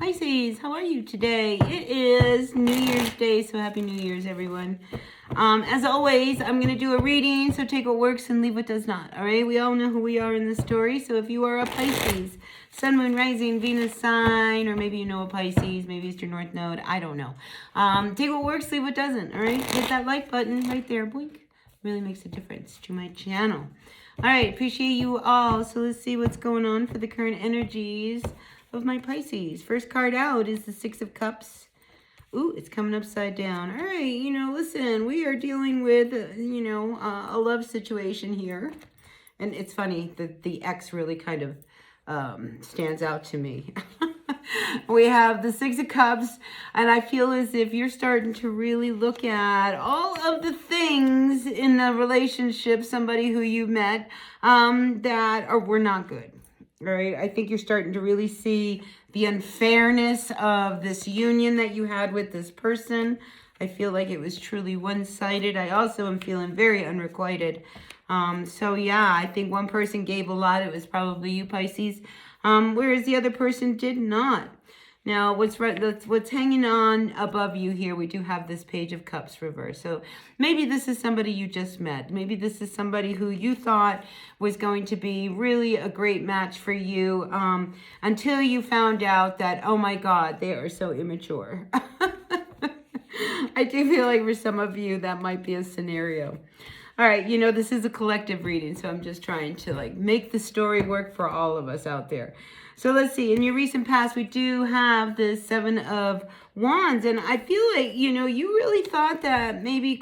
Pisces, how are you today? It is New Year's Day, so happy New Year's, everyone. As always, I'm going to do a reading, so take what works and leave what does not, all right? We all know who we are in this story, so if you are a Pisces, Sun, Moon, Rising, Venus sign, or maybe you know a Pisces, maybe it's your North Node, I don't know. Take what works, leave what doesn't, all right? Hit that like button right there, boink. Really makes a difference to my channel. All right, appreciate you all. So let's see what's going on for the current energies of my Pisces. First card out is the Six of Cups. Ooh, it's coming upside down. All right, listen, we are dealing with, a love situation here. And it's funny that the X really kind of stands out to me. We have the Six of Cups, and I feel as if you're starting to really look at all of the things in the relationship, somebody who you met, were not good. All right, I think you're starting to really see the unfairness of this union that you had with this person. I feel like it was truly one-sided. I also am feeling very unrequited. So yeah, I think one person gave a lot. It was probably you, Pisces, whereas the other person did not. Now, what's hanging on above you here, we do have this Page of Cups reverse. So maybe this is somebody you just met. Maybe this is somebody who you thought was going to be really a great match for you until you found out that, oh my God, they are so immature. I do feel like for some of you, that might be a scenario. All right, this is a collective reading, so I'm just trying to make the story work for all of us out there. So let's see, in your recent past, we do have the Seven of Wands, and I feel like, you really thought that maybe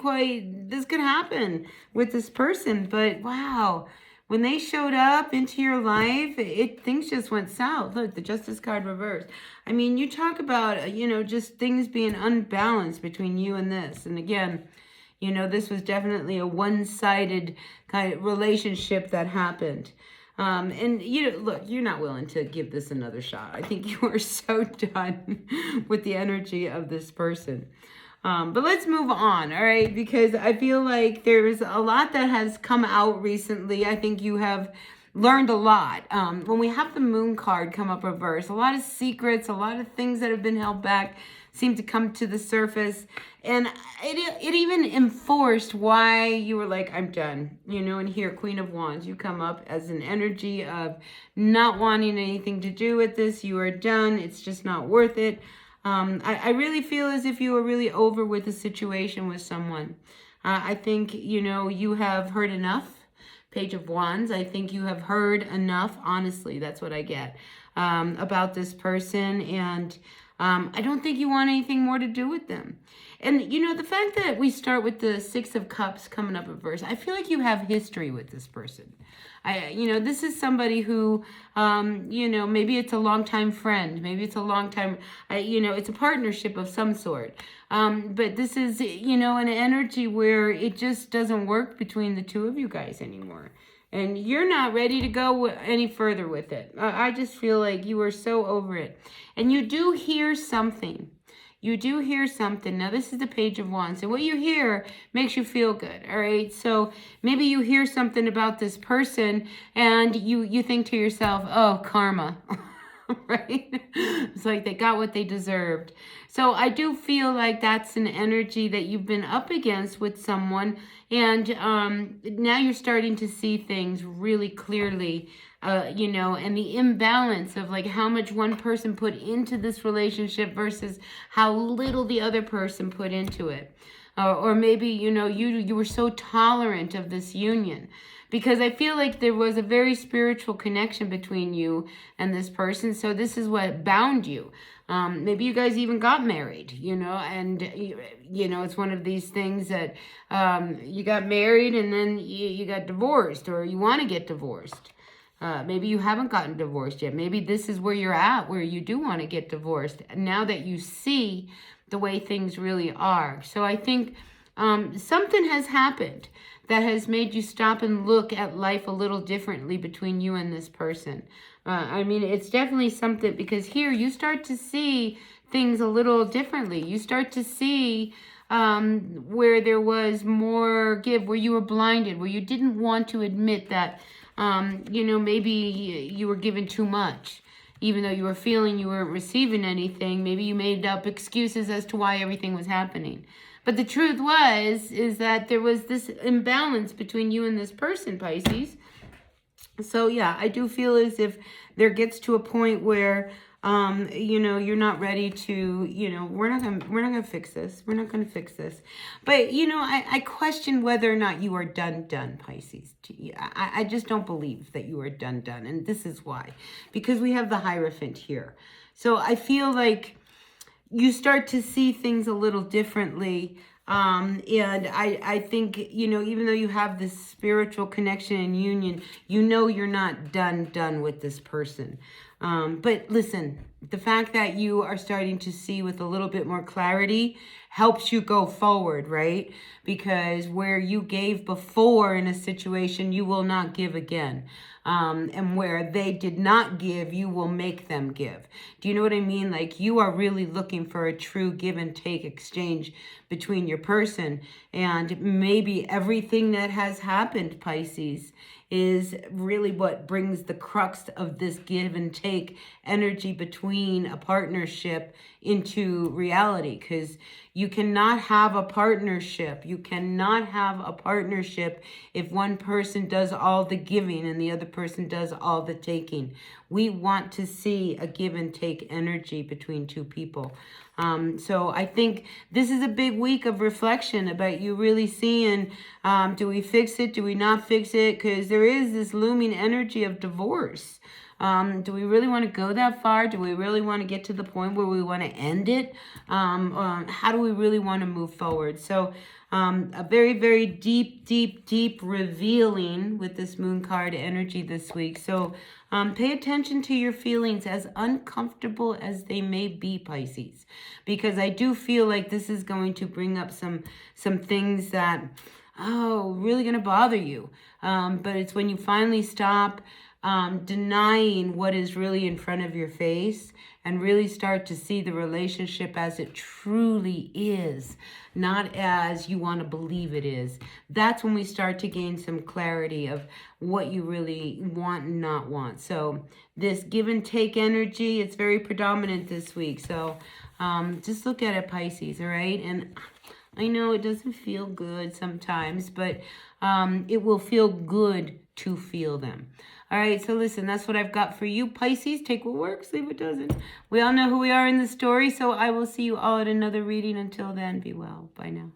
this could happen with this person, but wow, when they showed up into your life, things just went south. Look, the Justice card reversed. I mean, you talk about, just things being unbalanced between you and this, and again, this was definitely a one-sided kind of relationship that happened. And, look, you're not willing to give this another shot. I think you are so done with the energy of this person. But let's move on, all right? Because I feel like there's a lot that has come out recently. I think you have learned a lot. When we have the Moon card come up reverse, a lot of secrets, a lot of things that have been held back seem to come to the surface. And it even enforced why you were like, I'm done. And here, Queen of Wands, you come up as an energy of not wanting anything to do with this. You are done. It's just not worth it. I really feel as if you were really over with the situation with someone. I think, you have heard enough. Page of Wands, I think you have heard enough. Honestly, that's what I get about this person. And I don't think you want anything more to do with them. And, the fact that we start with the Six of Cups coming up reverse, I feel like you have history with this person. This is somebody who, maybe it's a longtime friend. Maybe it's a long time, it's a partnership of some sort. But this is, an energy where it just doesn't work between the two of you guys anymore. And you're not ready to go any further with it. I just feel like you are so over it. And you do hear something. You do hear something. Now, this is the Page of Wands. And what you hear makes you feel good, all right? So maybe you hear something about this person and you think to yourself, oh, karma, right? It's like they got what they deserved. So I do feel like that's an energy that you've been up against with someone. And now you're starting to see things really clearly, and the imbalance of how much one person put into this relationship versus how little the other person put into it. Or maybe, you were so tolerant of this union. Because I feel like there was a very spiritual connection between you and this person. So this is what bound you. Maybe you guys even got married, and, it's one of these things that you got married and then you got divorced, or you want to get divorced. Maybe you haven't gotten divorced yet. Maybe this is where you're at, where you do want to get divorced now that you see the way things really are. So I think something has happened that has made you stop and look at life a little differently between you and this person. It's definitely something, because here you start to see things a little differently. You start to see where there was more give, where you were blinded, where you didn't want to admit that, maybe you were given too much. even though you were feeling you weren't receiving anything. Maybe you made up excuses as to why everything was happening. But the truth is that there was this imbalance between you and this person, Pisces. So yeah, I do feel as if there gets to a point where you're not ready to, we're not gonna fix this. We're not gonna fix this. But I question whether or not you are done, Pisces. I just don't believe that you are done. And this is why. Because we have the Hierophant here. So I feel like you start to see things a little differently. And I think, even though you have this spiritual connection and union, you're not done with this person. But listen, the fact that you are starting to see with a little bit more clarity helps you go forward, right? Because where you gave before in a situation, you will not give again. And where they did not give, you will make them give. Do you know what I mean? Like, you are really looking for a true give and take exchange between your person. And maybe everything that has happened, Pisces, is really what brings the crux of this give and take energy between a partnership into reality. Because you cannot have a partnership. You cannot have a partnership if one person does all the giving and the other person does all the taking. We want to see a give and take energy between two people. So I think this is a big week of reflection about you really seeing, do we fix it? Do we not fix it? Because there is this looming energy of divorce. Do we really want to go that far? Do we really want to get to the point where we want to end it? How do we really want to move forward? So a very, very deep revealing with this moon card energy this week. So pay attention to your feelings, as uncomfortable as they may be, Pisces, because I do feel like this is going to bring up some things that, really going to bother you. But it's when you finally stop denying what is really in front of your face and really start to see the relationship as it truly is, not as you want to believe it is. That's when we start to gain some clarity of what you really want and not want. So this give and take energy, it's very predominant this week. So just look at it, Pisces, all right? And I know it doesn't feel good sometimes, but it will feel good to feel them. All right, so listen, that's what I've got for you, Pisces. Take what works, leave what doesn't. We all know who we are in the story, so I will see you all at another reading. Until then, be well. Bye now.